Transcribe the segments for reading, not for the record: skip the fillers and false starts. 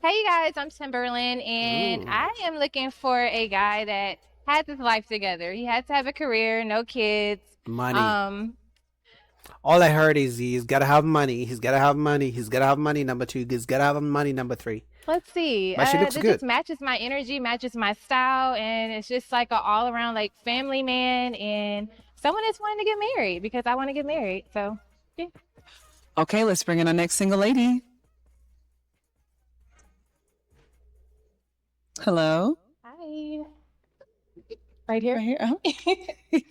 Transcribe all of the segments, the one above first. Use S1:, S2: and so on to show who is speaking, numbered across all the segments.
S1: Hey you guys, I'm Timberland, and
S2: Ooh,
S1: I am looking for a guy that has his life together. He has to have a career, no kids.
S2: money.
S1: Um,
S2: All I heard is he's gotta have money. He's gotta have money. He's gotta have money. Number two, he's gotta have money. Number three,
S1: let's see.
S2: but she looks
S1: This
S2: good.
S1: just matches my energy, matches my style, and it's just like an all around like family man and someone that's wanting to get married because I want to get married. So, yeah.
S3: Okay, let's bring in our next single lady. Hello.
S1: Hi. Right here.
S3: Right here.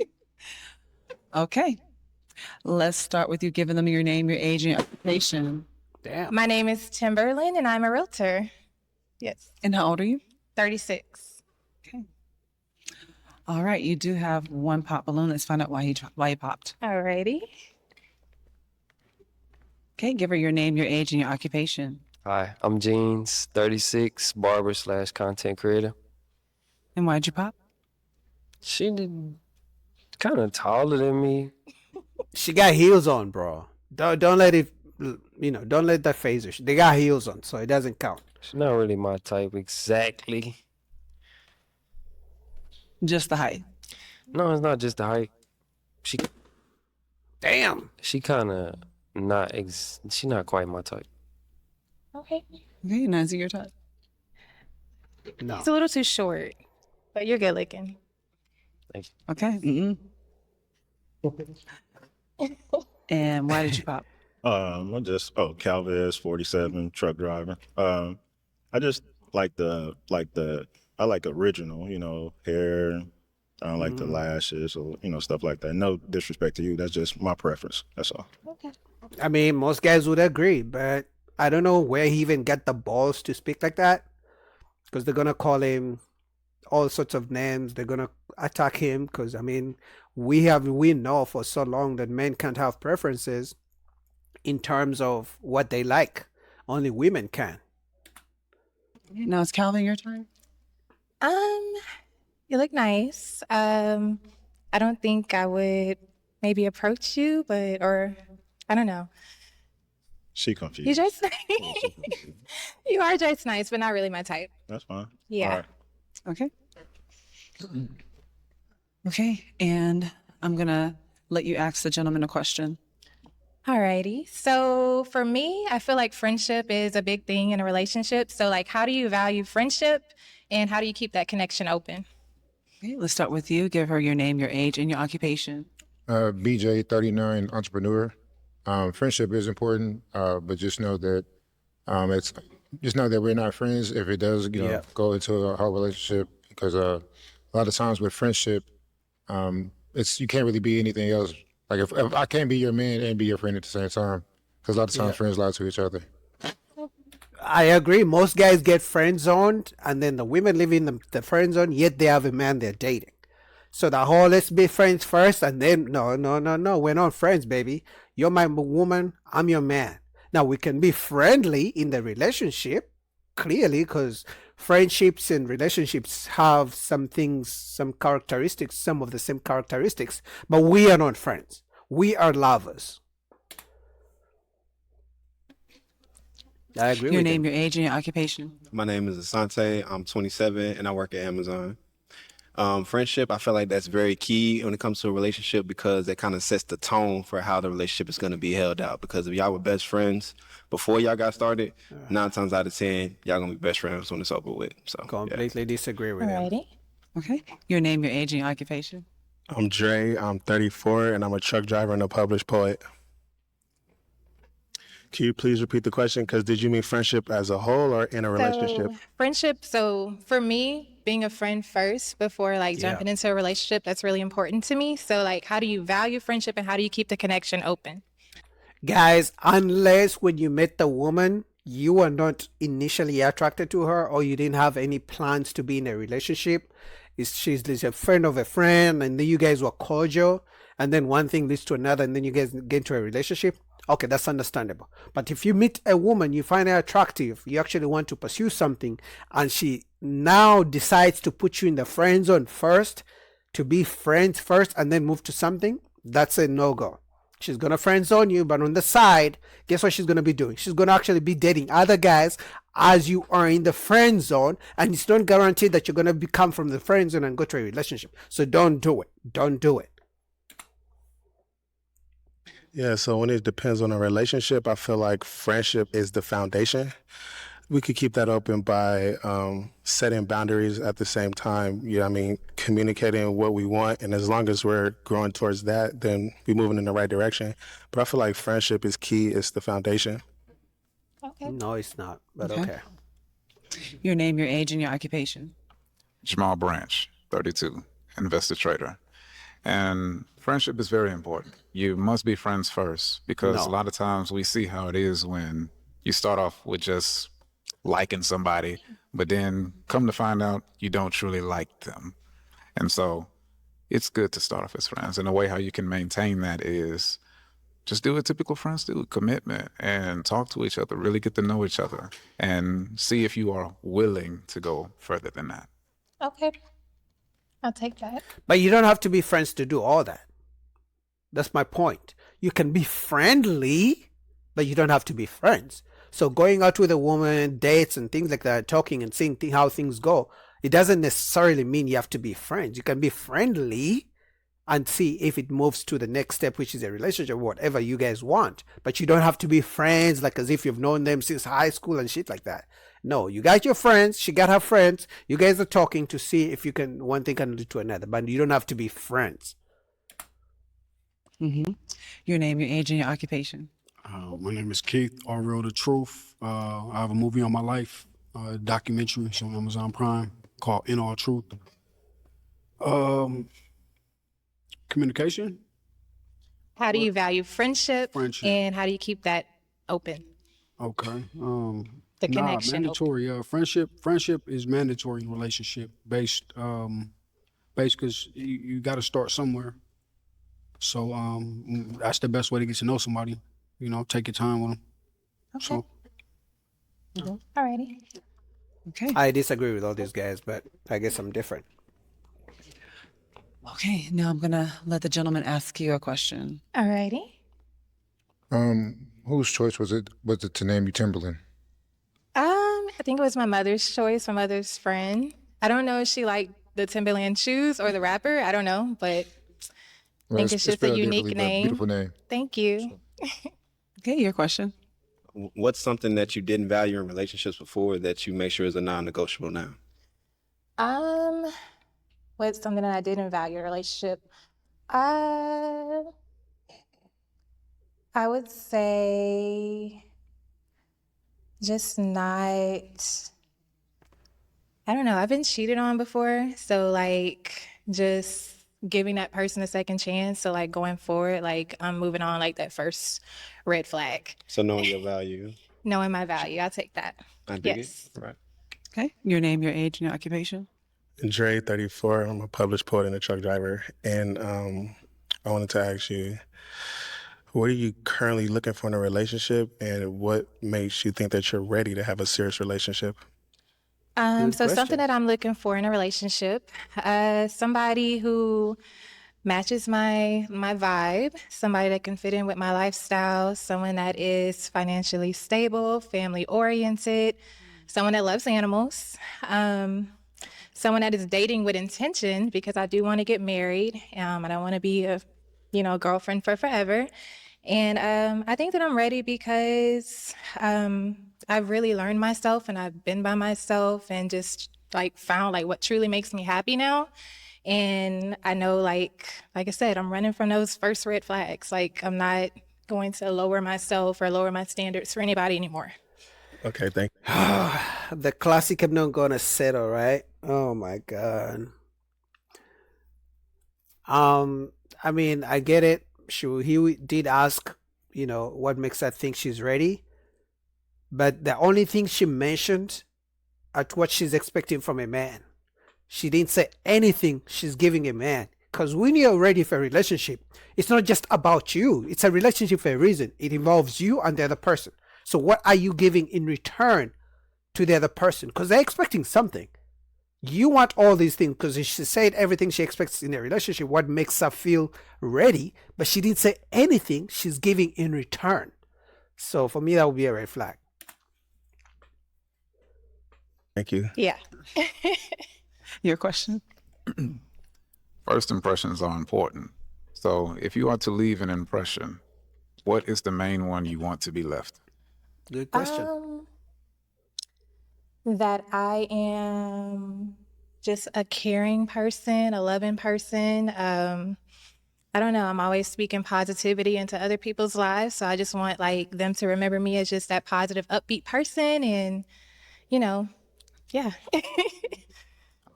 S3: Okay. Let's start with you giving them your name, your age, and your occupation.
S2: Damn.
S1: My name is Timberland, and I'm a realtor. Yes,
S3: And how old are you?
S1: 36.
S3: Okay. All right. You do have one pop balloon. Let's find out why you popped.
S1: Alrighty.
S3: Okay. Give her your name, your age, and your occupation.
S4: Hi, I'm Jeans, 36, barber slash content creator.
S3: And why'd you pop?
S4: She did kind of taller than me.
S2: She got heels on, bro. Don't let it. Don't let that phase her. They got heels on, so it doesn't count.
S4: She's not really my type exactly.
S3: Just the height.
S4: No, it's not just the height. She
S2: Damn.
S4: she kind of she not quite my type.
S1: Okay.
S3: Okay. Now is it your type?
S2: No.
S1: It's a little too short, but you're good looking.
S3: Okay. And why did you pop?
S5: I'm just Calvez 47 truck driver. I just I like original, hair. I don't like the lashes or stuff like that. No disrespect to you. That's just my preference. That's all.
S1: Okay.
S2: I mean, most guys would agree, but I don't know where he even got the balls to speak like that. Because they're gonna call him all sorts of names. They're gonna attack him. Because I mean, we know for so long that men can't have preferences in terms of what they like. Only women can.
S3: Now is Calvin your turn?
S1: Um, you look nice. I don't think I would maybe approach you, or I don't know.
S5: She
S1: You
S5: confused.
S1: dress
S5: Yeah, she
S1: nice.
S5: confused.
S1: You are dressed nice, but not really my type.
S5: That's fine.
S1: Yeah.
S5: All right.
S3: Okay. Okay. And I'm going to let you ask the gentleman a question.
S1: Alrighty. So for me, I feel like friendship is a big thing in a relationship. So like, how do you value friendship, and how do you keep that connection open?
S3: Okay. Let's start with you. Give her your name, your age, and your occupation.
S6: BJ 39 entrepreneur. Friendship is important, but it's just know that we're not friends if it does,
S2: Yeah.
S6: go into a whole relationship. Because a lot of times with friendship, it's you can't really be anything else. Like if I can't be your man and be your friend at the same time, because a lot of times friends lie to each other.
S2: I agree. Most guys get friend zoned, and then the women live in the friend zone, yet they have a man they're dating. So the whole let's be friends first, and then no, no, no, no, we're not friends, baby. You're my woman, I'm your man. Now we can be friendly in the relationship, clearly, because friendships and relationships have some things, some characteristics, some of the same characteristics, but we are not friends. We are lovers. I agree
S3: Your
S2: with
S3: name,
S2: him.
S3: your age, and your occupation.
S7: My name is Asante. I'm 27 and I work at Amazon. Friendship, I feel like that's very key when it comes to a relationship because it kind of sets the tone for how the relationship is going to be held out. Because if y'all were best friends before y'all got started, 9 times out of 10, y'all going to be best friends when it's over with. So, yeah.
S2: Completely disagree with him.
S1: Alrighty.
S3: Okay. Your name, your age, and your occupation.
S8: I'm Dre. I'm 34, and I'm a truck driver and a published poet. Can you please repeat the question? Because did you mean friendship as a whole or in a relationship?
S1: So friendship. So for me, being a friend first before like jumping into a relationship, that's really important to me. So like, how do you value friendship, and how do you keep the connection open?
S2: Guys, unless when you met the woman, you were not initially attracted to her or you didn't have any plans to be in a relationship, she's just a friend of a friend, and then you guys were cordial, and then one thing leads to another, and then you guys get into a relationship. Okay, that's understandable. But if you meet a woman, you find her attractive, you actually want to pursue something, and she now decides to put you in the friend zone first, to be friends first, and then move to something, that's a no go. She's gonna friend zone you, but on the side, guess what she's gonna be doing? She's gonna actually be dating other guys as you are in the friend zone, and it's not guaranteed that you're gonna become from the friend zone and go to a relationship. So don't do it. Don't do it.
S8: Yeah, so when it depends on a relationship, I feel like friendship is the foundation. We could keep that open by setting boundaries at the same time. You know what I mean? Communicating what we want. And as long as we're growing towards that, then we're moving in the right direction. But I feel like friendship is key. It's the foundation.
S1: Okay.
S2: No, it's not. But
S3: Okay.
S2: okay.
S3: Your name, your age, and your occupation.
S9: Jamal Branch, 32, investor trader. And friendship is very important. You must be friends first, because
S2: No.
S9: a lot of times we see how it is when you start off with just liking somebody, but then come to find out you don't truly like them. And so it's good to start off as friends. And the way how you can maintain that is just do what typical friends do, commitment, and talk to each other, really get to know each other, and see if you are willing to go further than that.
S1: Okay. I'll take that.
S2: But you don't have to be friends to do all that. That's my point. You can be friendly, but you don't have to be friends. So going out with a woman, dates and things like that, talking and seeing how things go, it doesn't necessarily mean you have to be friends. You can be friendly and see if it moves to the next step, which is a relationship, whatever you guys want. But you don't have to be friends like as if you've known them since high school and shit like that. No, you got your friends, she got her friends. You guys are talking to see if you can, one thing can lead to another, but you don't have to be friends.
S3: Mm-hmm. Your name, your age, and your occupation.
S10: My name is Keith, All Real the Truth. I have a movie on my life, documentary. It's on Amazon Prime called In All Truth. Communication.
S1: How do you value friendship?
S10: Friendship.
S1: And how do you keep that open?
S10: Okay.
S1: The connection open.
S10: Mandatory. Friendship is mandatory in relationship based because you got to start somewhere. So that's the best way to get to know somebody. You know, take your time with them.
S1: Okay.
S10: So
S1: Alrighty.
S3: Okay.
S2: I disagree with all these guys, but I guess I'm different.
S3: Okay. Now I'm gonna let the gentleman ask you a question.
S1: Alrighty.
S6: Whose choice was it? Was it to name you Timberland?
S1: I think it was my mother's choice, my mother's friend. I don't know if she liked the Timberland shoes or the rapper. I don't know, but I think it's just a
S6: spelled
S1: unique
S6: differently, but
S1: name.
S6: Beautiful name.
S1: Thank you.
S3: Okay, your question.
S7: What's something that you didn't value in relationships before that you make sure is a non-negotiable now?
S1: What's something that I didn't value in a relationship? I would say just not, I don't know. I've been cheated on before. So like just giving that person a second chance. So like going forward, like I'm moving on like that first red flag.
S7: So knowing your value.
S1: Knowing my value. I'll take that.
S7: I dig
S1: Yes.
S7: it. Right.
S3: Okay. Your name, your age, and your occupation.
S8: Dre, 34. I'm a published poet and a truck driver. And I wanted to ask you, what are you currently looking for in a relationship, and what makes you think that you're ready to have a serious relationship?
S2: Good
S1: So
S2: question.
S1: something that I'm looking for in a relationship, somebody who matches my vibe, somebody that can fit in with my lifestyle, someone that is financially stable, family oriented, someone that loves animals, someone that is dating with intention, because I do want to get married, and I want to be a girlfriend for forever. And I think that I'm ready because I've really learned myself, and I've been by myself and just like found like what truly makes me happy now. And I know like I said, I'm running from those first red flags. Like I'm not going to lower myself or lower my standards for anybody anymore.
S8: Okay, thank you.
S2: The classic I'm not gonna settle, right? Oh my god. I mean, I get it. He did ask, what makes her think she's ready. But the only thing she mentioned at what she's expecting from a man. She didn't say anything she's giving a man. Because when you're ready for a relationship, it's not just about you. It's a relationship for a reason. It involves you and the other person. So what are you giving in return to the other person? Because they're expecting something. You want all these things because she said everything she expects in a relationship, what makes her feel ready, but she didn't say anything she's giving in return. So for me, that would be a red flag.
S8: Thank you.
S1: Yeah.
S3: Your question?
S9: First impressions are important. So if you are to leave an impression, what is the main one you want to be left?
S2: Good question.
S1: That I am just a caring person, a loving person. I don't know. I'm always speaking positivity into other people's lives. So I just want like them to remember me as just that positive, upbeat person. And, you know, yeah.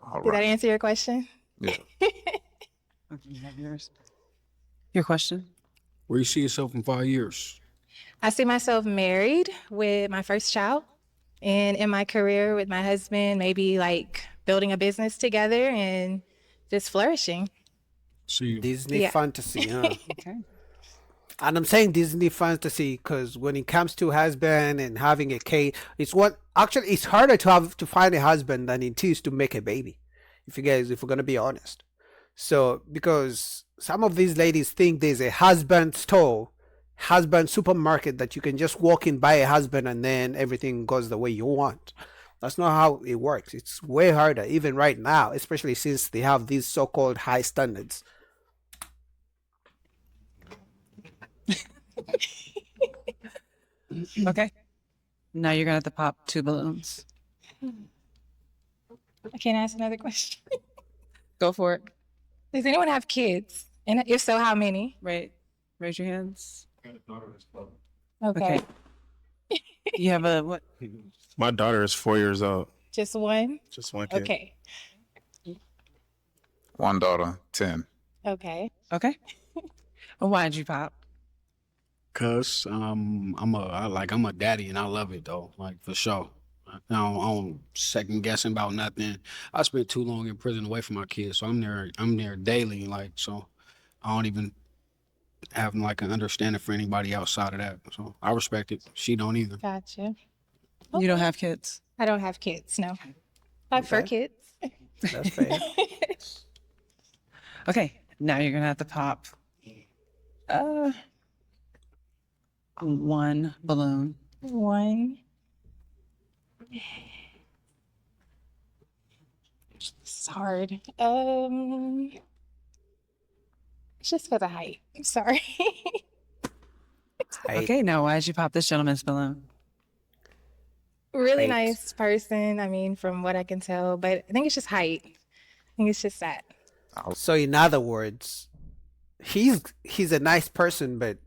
S9: All
S1: Did that
S9: right.
S1: answer your question?
S9: Yeah.
S3: Okay, you have yours. Your question?
S10: Where you see yourself in 5 years?
S1: I see myself married with my first child and in my career with my husband, maybe like building a business together and just flourishing.
S10: See you.
S2: Disney
S1: Yeah.
S2: fantasy, huh?
S3: Okay.
S2: And I'm saying Disney fantasy because when it comes to husband and having a kid, it's harder to find a husband than it is to make a baby. If we're gonna be honest. So because some of these ladies think there's a husband store, husband supermarket that you can just walk in, buy a husband, and then everything goes the way you want. That's not how it works. It's way harder, even right now, especially since they have these so-called high standards.
S3: Okay. Now you're gonna have to pop 2 balloons.
S1: I can't ask another question.
S3: Go for it.
S1: Does anyone have kids? And if so, how many?
S3: Raise your hands.
S1: Okay.
S3: You have a what?
S8: My daughter is 4 years old.
S1: Just one?
S8: Just one kid.
S1: Okay.
S9: One daughter, 10.
S1: Okay.
S3: Okay. Well, why did you pop?
S10: Cause I'm a daddy and I love it though, like for sure. I don't second guessing about nothing. I spent too long in prison away from my kids, so I'm there daily, like so. I don't even have like an understanding for anybody outside of that. So I respect it. She don't either.
S1: Gotcha.
S3: You don't have kids?
S1: I don't have kids, no. I prefer
S2: Okay.
S1: kids.
S2: That's fair.
S3: Okay. Now you're gonna have to pop 1 balloon.
S1: One. It's hard. It's just for the height. I'm sorry.
S3: Okay, now why did you pop this gentleman's balloon?
S1: Really
S2: Height.
S1: nice person. I mean, from what I can tell, but I think it's just height. I think it's just that.
S2: So in other words, he's a nice person, but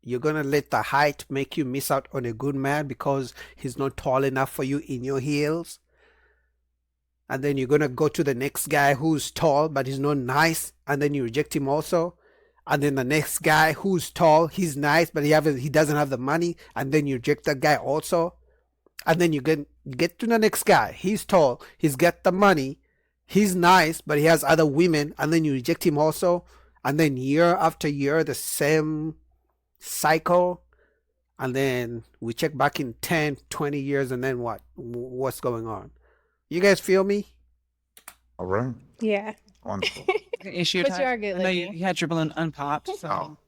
S2: you're gonna let the height make you miss out on a good man because he's not tall enough for you in your heels. And then you're gonna go to the next guy who's tall but he's not nice, and then you reject him also. And then the next guy who's tall, he's nice but he doesn't have the money, and then you reject that guy also. And then you get to the next guy. He's tall, he's got the money, he's nice, but he has other women, and then you reject him also. And then year after year, the same cycle. And then we check back in 10, 20 years, and then what? What's going on? You guys feel me?
S9: All right.
S1: Yeah.
S9: Wonderful.
S3: Okay, is she your
S1: But
S3: type?
S1: you are good
S3: I know you
S1: looking.
S3: had your balloon unpopped, so
S9: Oh.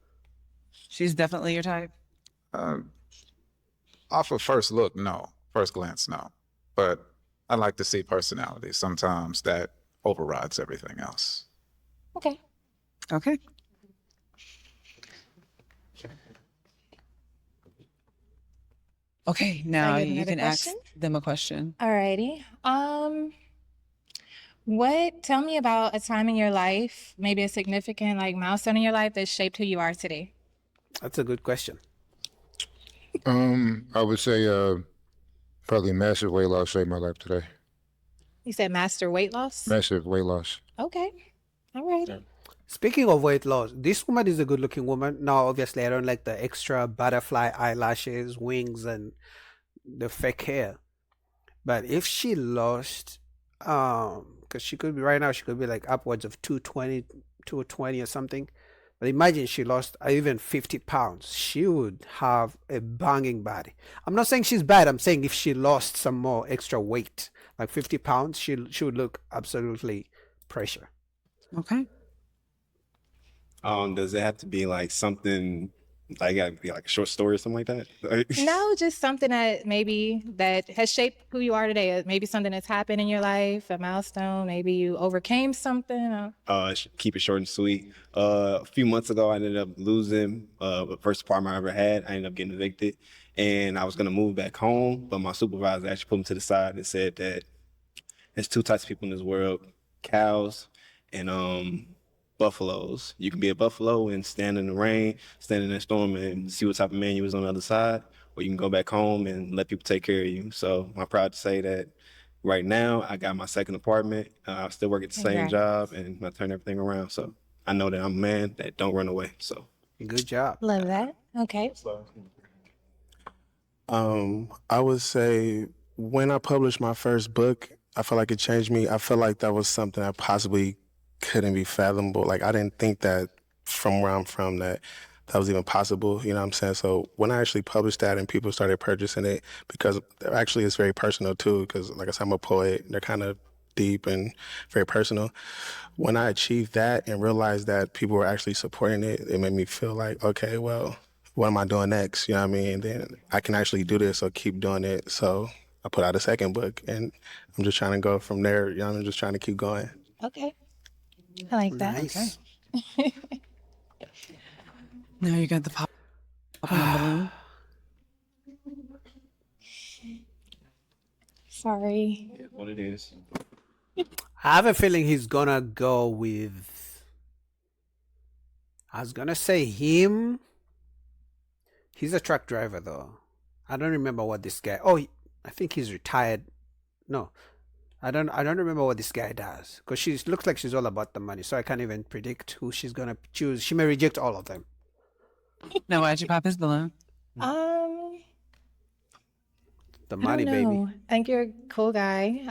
S3: she's definitely your type.
S9: Off of first look, no. First glance, no. But I like to see personality. Sometimes that overrides everything else.
S1: Okay.
S3: Okay. Okay, now
S1: get
S3: you
S1: another
S3: can ask
S1: question?
S3: them a question.
S1: Alrighty. Tell me about a time in your life, maybe a significant like milestone in your life that shaped who you are today.
S2: That's a good question.
S6: I would say probably massive weight loss saved my life today.
S1: You said master weight loss?
S6: Massive weight loss.
S1: Okay. All right.
S2: Speaking of weight loss, this woman is a good looking woman. Now, obviously, I don't like the extra butterfly eyelashes, wings, and the fake hair. But if she lost, because she could be right now, she could be like upwards of 220 or something. But imagine she lost even 50 pounds. She would have a banging body. I'm not saying she's bad. I'm saying if she lost some more extra weight, like 50 pounds, she would look absolutely pressure.
S3: Okay.
S7: Does it have to be like something like gotta be like a short story or something like that? Like-
S1: No, just something that maybe that has shaped who you are today. Maybe something that's happened in your life, a milestone. Maybe you overcame something.
S7: Keep it short and sweet. A few months ago, I ended up losing the first apartment I ever had. I ended up getting evicted, and I was gonna move back home, but my supervisor actually put me to the side and said that there's two types of people in this world: cows and buffaloes. You can be a buffalo and stand in the rain, stand in the storm, and see what type of man you was on the other side, or you can go back home and let people take care of you. So I'm proud to say that right now I got my second apartment. I still work at the same
S1: Congrats.
S7: job, and I turn everything around. So I know that I'm a man that don't run away. So
S2: Good job.
S1: Love that. Okay.
S8: I would say when I published my first book, I feel like it changed me. I feel like that was something that possibly couldn't be fathomable. Like I didn't think that from where I'm from that was even possible. You know what I'm saying? So when I actually published that and people started purchasing it, because actually it's very personal too, because like I said, I'm a poet. They're kind of deep and very personal. When I achieved that and realized that people were actually supporting it, it made me feel like, okay, well, what am I doing next? You know what I mean? Then I can actually do this, so keep doing it. So I put out a second book, and I'm just trying to go from there. You know, I'm just trying to keep going.
S1: Okay. I like that.
S2: Nice.
S3: Now you got the pop on the balloon.
S1: Sorry.
S7: what it is.
S2: I have a feeling he's gonna go with. I was gonna say him. He's a truck driver though. I don't remember what this guy. Oh, I think he's retired. No, I don't remember what this guy does because she looks like she's all about the money. So I can't even predict who she's gonna choose. She may reject all of them.
S3: Now, why'd you pop his balloon?
S2: The
S1: I
S2: money,
S1: don't
S2: baby.
S1: know. I think you're a cool guy.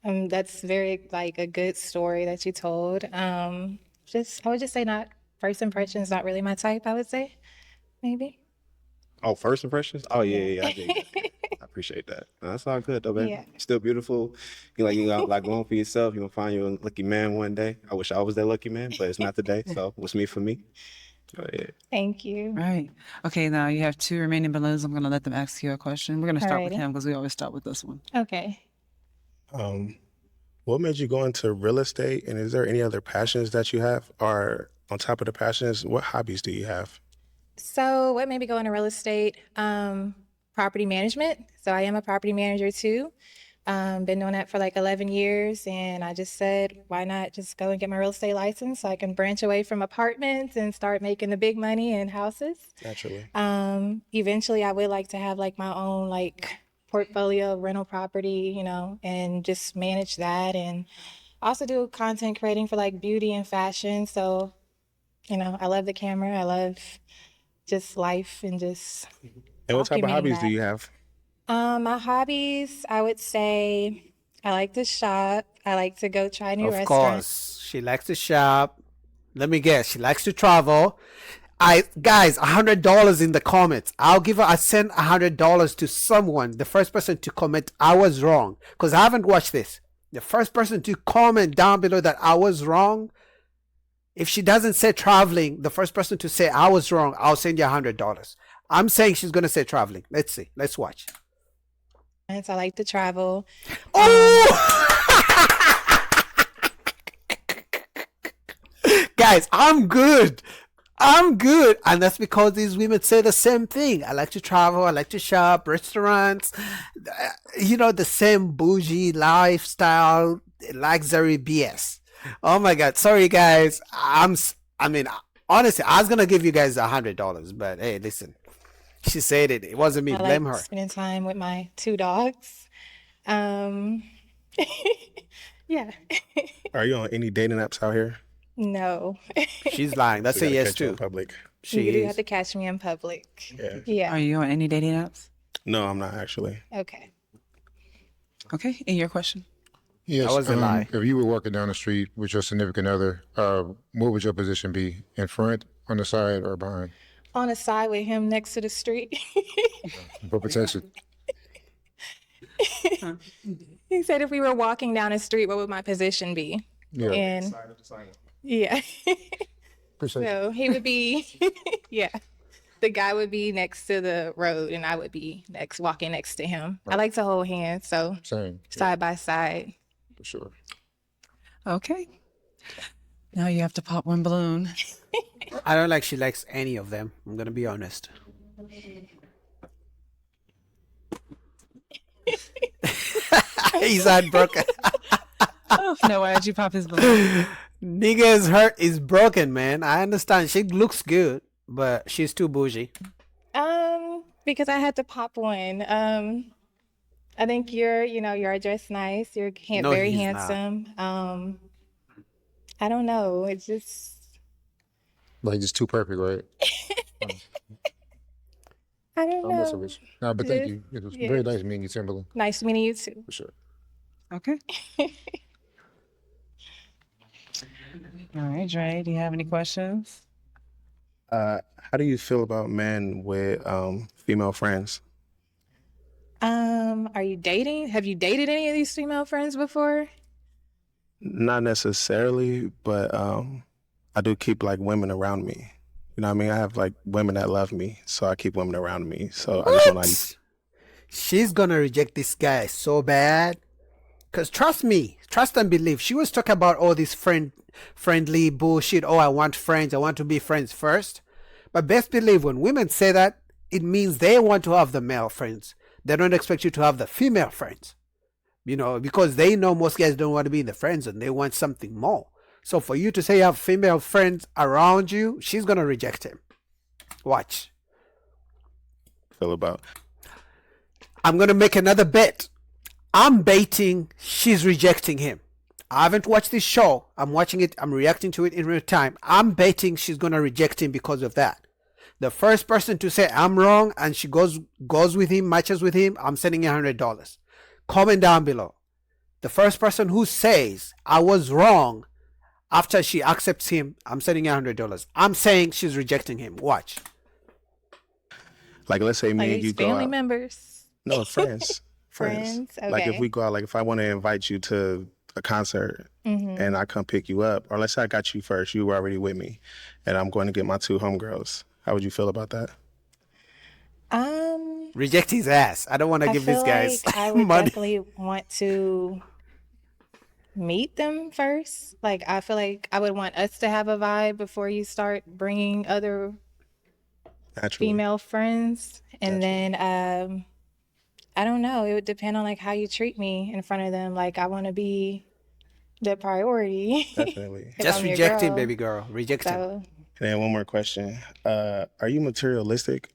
S1: That's very like a good story that you told. I would just say not first impressions, not really my type, I would say. Maybe.
S7: Oh, first impressions? Oh yeah, I did. I appreciate that. No, that's all good though, baby.
S1: Yeah.
S7: You're still beautiful. You got like going for yourself. You're gonna find you a lucky man one day. I wish I was that lucky man, but it's not today. So what's me for me? Go ahead.
S1: Thank you.
S3: Right. Okay, now you have two remaining balloons. I'm going to let them ask you a question. We're going to start with
S1: Alrighty.
S3: him because we always start with this one.
S1: Okay.
S8: What made you go into real estate, and is there any other passions that you have? Or on top of the passions, what hobbies do you have?
S1: So what made me go into real estate? Property management. So I am a property manager too. Been doing that for like 11 years. And I just said, why not just go and get my real estate license so I can branch away from apartments and start making the big money in houses.
S8: Naturally.
S1: Eventually I would like to have like my own like portfolio of rental property, and just manage that, and also do content creating for like beauty and fashion. So, I love the camera. I love just life and just
S8: And what type of
S1: documenting
S8: hobbies do
S1: that.
S8: you have?
S1: My hobbies, I would say I like to shop. I like to go try new
S2: Of
S1: restaurants.
S2: course, she likes to shop. Let me guess, she likes to travel. Guys, $100 in the comments. I send $100 to someone. The first person to comment I was wrong, because I haven't watched this. The first person to comment down below that I was wrong. If she doesn't say traveling, the first person to say I was wrong, I'll send you $100. I'm saying she's gonna say traveling. Let's see. Let's watch.
S1: I like to travel.
S2: Oh! Guys, I'm good. And that's because these women say the same thing. I like to travel. I like to shop, restaurants. The same bougie lifestyle, luxury BS. Oh my God. Sorry, guys. Honestly, I was going to give you guys $100, but hey, listen. She said it. It wasn't me.
S1: I
S2: Blame
S1: like
S2: her.
S1: spending time with my 2 dogs. Yeah.
S8: Are you on any dating apps out here?
S1: No.
S2: She's lying. That's
S8: We
S2: a
S8: gotta
S2: yes
S8: catch you in
S2: too.
S8: public.
S2: She
S1: You do
S2: is.
S1: have to catch me in public.
S8: Yeah.
S1: Yeah.
S3: Are you on any dating apps?
S8: No, I'm not actually.
S1: Okay.
S3: Okay, and your question?
S6: Yes.
S2: That was a lie.
S6: If you were walking down the street with your significant other, what would your position be? In front, on the side, or behind?
S1: On the side with him next to the street.
S6: For protection.
S1: He said if we were walking down the street, what would my position be?
S6: Yeah.
S1: And yeah.
S6: Appreciate
S1: So he would be, yeah. The guy would be next to the road and I would be walking next to him. I like to hold hands, so
S6: Same.
S1: side by side.
S6: For sure.
S3: Okay. Now you have to pop one balloon.
S2: I don't like she likes any of them. I'm gonna be honest. He's heartbroken.
S3: Oh, no, why did you pop his balloon?
S2: Nigga's heart is broken, man. I understand. She looks good, but she's too bougie.
S1: Because I had to pop one. I think you're dressed nice. You're
S2: No,
S1: very
S2: he's not.
S1: handsome. I don't know. It's just
S6: Like just too perfect, right?
S1: I don't
S6: I'm messing
S1: know.
S6: with you. No, but thank
S1: Yeah.
S6: you. It was
S1: Yeah.
S6: very nice meeting you, Timberland.
S1: Nice meeting you too.
S6: For sure.
S3: Okay. All right, Dre, do you have any questions?
S8: How do you feel about men with female friends?
S1: Are you dating? Have you dated any of these female friends before?
S8: Not necessarily, but I do keep like women around me. You know what I mean? I have like women that love me, so I keep women around me. So I just want to.
S2: What? She's gonna reject this guy so bad. Cause trust me, trust and believe. She was talking about all this friendly bullshit. Oh, I want friends. I want to be friends first. But best believe when women say that, it means they want to have the male friends. They don't expect you to have the female friends. You know, because they know most guys don't want to be in the friend zone. They want something more. So for you to say you have female friends around you, she's gonna reject him. Watch.
S8: Feel about.
S2: I'm gonna make another bet. I'm baiting she's rejecting him. I haven't watched this show. I'm watching it. I'm reacting to it in real time. I'm betting she's gonna reject him because of that. The first person to say I'm wrong and she goes with him, matches with him, I'm sending $100. Comment down below. The first person who says I was wrong after she accepts him, I'm sending $100. I'm saying she's rejecting him. Watch.
S8: Like let's say me
S1: Like
S8: and you
S1: these
S8: go
S1: family
S8: out.
S1: members?
S8: No, friends.
S1: Friends?
S8: Like if
S1: Okay.
S8: we go out, like if I want to invite you to a concert
S1: Mhm.
S8: and I come pick you up, or let's say I got you first, you were already with me, and I'm going to get my two homegirls. How would you feel about that?
S2: Reject his ass. I don't want to
S1: I
S2: give
S1: feel
S2: these guys
S1: like I would
S2: money.
S1: definitely want to meet them first. Like I feel like I would want us to have a vibe before you start bringing other
S8: Naturally.
S1: female friends, and then I don't know. It would depend on like how you treat me in front of them. Like I want to be the priority.
S8: Definitely.
S1: if
S2: Just
S1: I'm your
S2: reject him,
S1: girl.
S2: baby girl. Reject him.
S1: So
S8: And then one more question. Are you materialistic?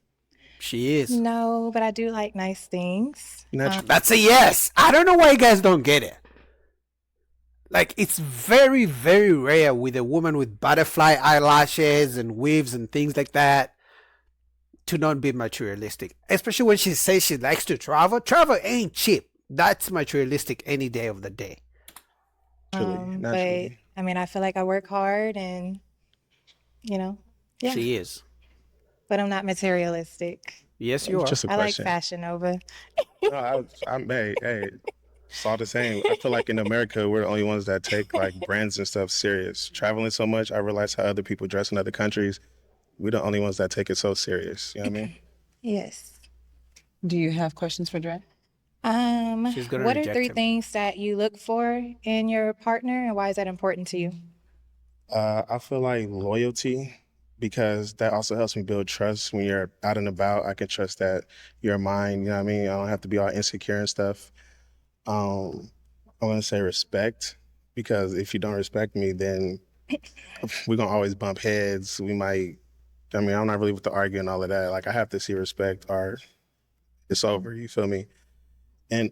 S2: She is.
S1: no, but I do like nice things.
S8: Naturally.
S2: That's a yes. I don't know why you guys don't get it. Like, it's very, very rare with a woman with butterfly eyelashes and weaves and things like that to not be materialistic. Especially when she says she likes to travel. Travel ain't cheap. That's materialistic any day of the day.
S1: But I mean, I feel like I work hard and, yeah.
S2: She is.
S1: But I'm not materialistic.
S2: Yes, you are.
S8: Just a
S1: I like
S8: question.
S1: Fashion Nova.
S8: No, hey, it's all the same. I feel like in America, we're the only ones that take like brands and stuff serious. Traveling so much, I realize how other people dress in other countries. We're the only ones that take it so serious. You know what I mean?
S1: Yes.
S3: Do you have questions for Dre?
S2: She's gonna
S1: What are
S2: reject
S1: 3
S2: him.
S1: things that you look for in your partner, and why is that important to you?
S8: I feel like loyalty, because that also helps me build trust when you're out and about. I can trust that you're mine. You know what I mean? I don't have to be all insecure and stuff. I want to say respect, because if you don't respect me, then we're going to always bump heads. I'm not really with the argue and all of that. Like, I have to see respect or it's over. You feel me? And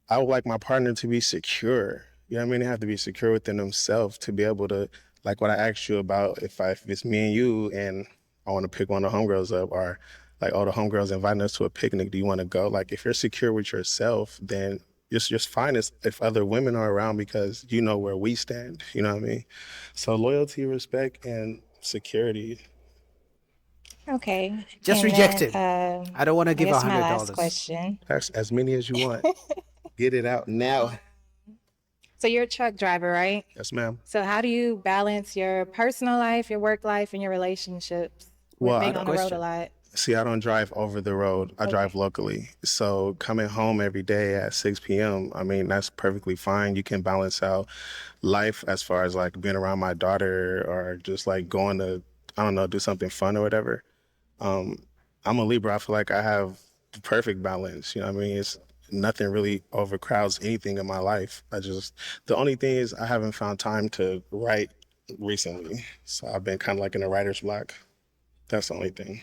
S8: I would like my partner to be secure. You know what I mean? They have to be secure within themselves to be able to, like what I asked you about, if it's me and you and I want to pick one of the homegirls up, or like, oh, the homegirls inviting us to a picnic, do you want to go? Like, if you're secure with yourself, then it's just fine if other women are around because you know where we stand. You know what I mean? So loyalty, respect, and security.
S1: Okay.
S2: Just
S1: And
S2: reject
S1: then,
S2: him. I don't want to give
S1: guess my last
S2: $100.
S1: question.
S8: That's as many as you want. Get it out now.
S1: So you're a truck driver, right?
S8: Yes, ma'am.
S1: So how do you balance your personal life, your work life, and your relationships with
S8: Well,
S1: being on the road a
S2: question.
S1: lot?
S8: See, I don't drive over the road. I drive locally. So coming home every day at 6 p.m., I mean, that's perfectly fine. You can balance out life as far as like being around my daughter or just like going to, I don't know, do something fun or whatever. I'm a Libra. I feel like I have the perfect balance. You know what I mean? It's nothing really overcrowds anything in my life. The only thing is I haven't found time to write recently. So I've been kind of like in a writer's block. That's the only thing.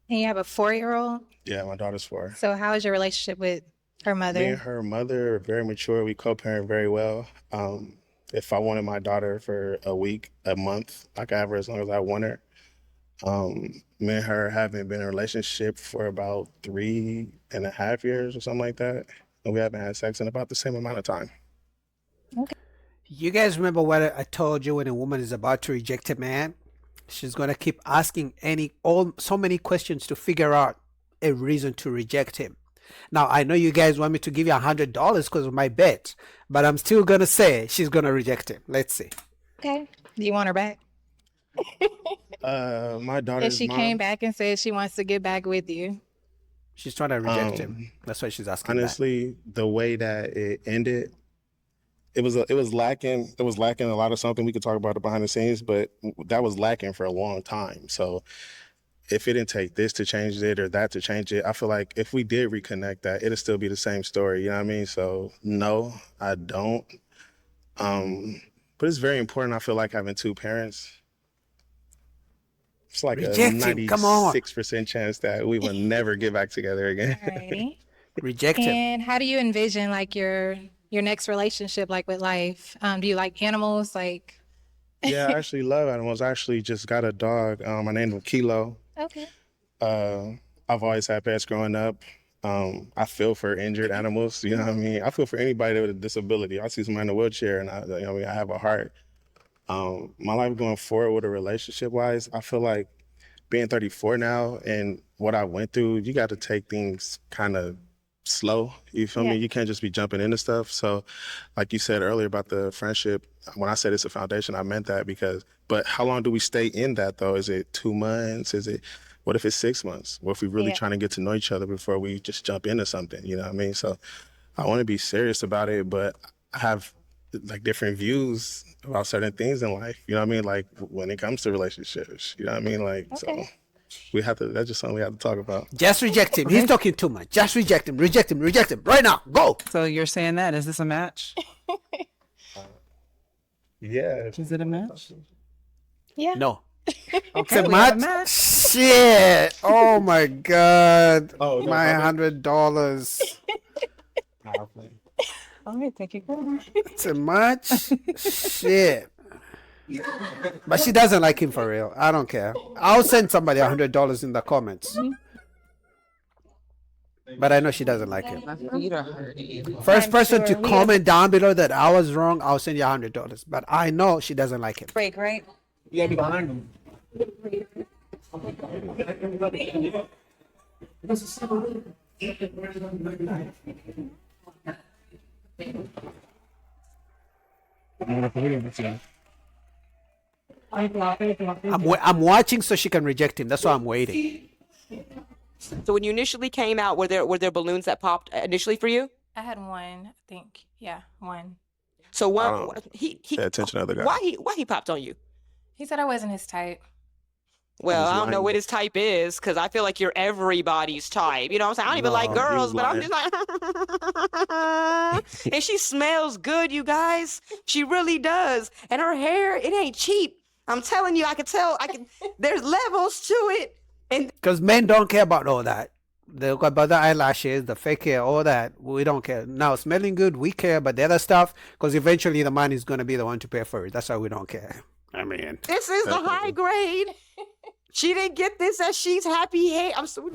S1: And you have a 4-year-old.
S8: Yeah, my daughter's 4.
S1: So how is your relationship with her mother?
S8: Me and her mother are very mature. We co-parent very well. If I wanted my daughter for a week, a month, I could have her as long as I want her. Me and her haven't been in a relationship for about 3.5 years or something like that. And we haven't had sex in about the same amount of time.
S2: You guys remember what I told you when a woman is about to reject a man? She's going to keep asking so many questions to figure out a reason to reject him. Now, I know you guys want me to give you $100 because of my bet, but I'm still going to say she's going to reject him. Let's see.
S1: Okay. Do you want her back?
S8: My daughter's
S1: If she
S8: mom,
S1: came back and said she wants to get back with you.
S2: She's trying to reject him. That's why she's asking.
S8: honestly, the way that it ended, it was lacking. It was lacking a lot of something. We could talk about it behind the scenes, but that was lacking for a long time. So if it didn't take this to change it or that to change it, I feel like if we did reconnect that, it'll still be the same story. You know what I mean? So no, I don't. But it's very important. I feel like having 2 parents. It's like
S2: Reject
S8: a
S2: him, come on.
S8: 96% chance that we will never get back together again.
S1: Alrighty.
S2: Reject him.
S1: And how do you envision like your next relationship, like with life? Do you like animals? Like,
S8: Yeah, I actually love animals. I actually just got a dog. I named him Kilo.
S1: okay.
S8: I've always had pets growing up. I feel for injured animals. You know what I mean? I feel for anybody with a disability. I see somebody in a wheelchair, and I have a heart. My life going forward with a relationship wise, I feel like being 34 now and what I went through, you got to take things kind of slow. You feel me? You can't just be jumping into stuff. So like you said earlier about the friendship, when I said it's a foundation, I meant that but how long do we stay in that though? Is it 2 months? What if it's 6 months? What if we really trying to get to know each other before we just jump into something? You know what I mean? So I want to be serious about it, but I have like different views about certain things in life. You know what I mean? Like when it comes to relationships, you know what I mean? Like, so that's just something we have to talk about.
S2: Just reject him. He's talking too much. Just reject him. Reject him. Reject him. Right now. Go.
S3: So you're saying that? Is this a match?
S8: Yeah.
S3: Is it a match?
S1: Yeah.
S2: No.
S3: Okay,
S2: It's a
S3: we have a
S2: match?
S3: match.
S2: Shit. Oh my God.
S8: Oh, no,
S2: my
S8: my
S2: $100.
S3: All right, thank you.
S2: It's a match? Shit. But she doesn't like him for real. I don't care. I'll send somebody $100 in the comments. But I know she doesn't like him.
S3: My feet are hurting.
S2: First
S1: I'm
S2: person
S1: sure
S2: to
S1: we
S2: comment down below that I was wrong, I'll send you $100. But I know she doesn't like him.
S1: Break, right?
S10: You gotta be behind him.
S2: I'm watching so she can reject him. That's why I'm waiting.
S11: So when you initially came out, were there balloons that popped initially for you?
S1: I had one, I think. Yeah, one.
S11: So one he
S8: Pay attention to other guys.
S11: why he popped on you?
S1: He said I wasn't his type.
S11: Well,
S8: He's
S11: I don't know
S8: lying.
S11: what his type is because I feel like you're everybody's type. You know what I'm saying? I don't even like
S8: No,
S11: girls,
S8: he's
S11: but I'm
S8: lying.
S11: just like, and she smells good, you guys. She really does. And her hair, it ain't cheap. I'm telling you, I can tell. There's levels to it. And
S2: Because men don't care about all that. They look about the eyelashes, the fake hair, all that. We don't care. Now, smelling good, we care, but the other stuff, because eventually the man is going to be the one to pay for it. That's why we don't care. I mean,
S11: this is the high grade. She didn't get this as she's happy. Hey, I'm so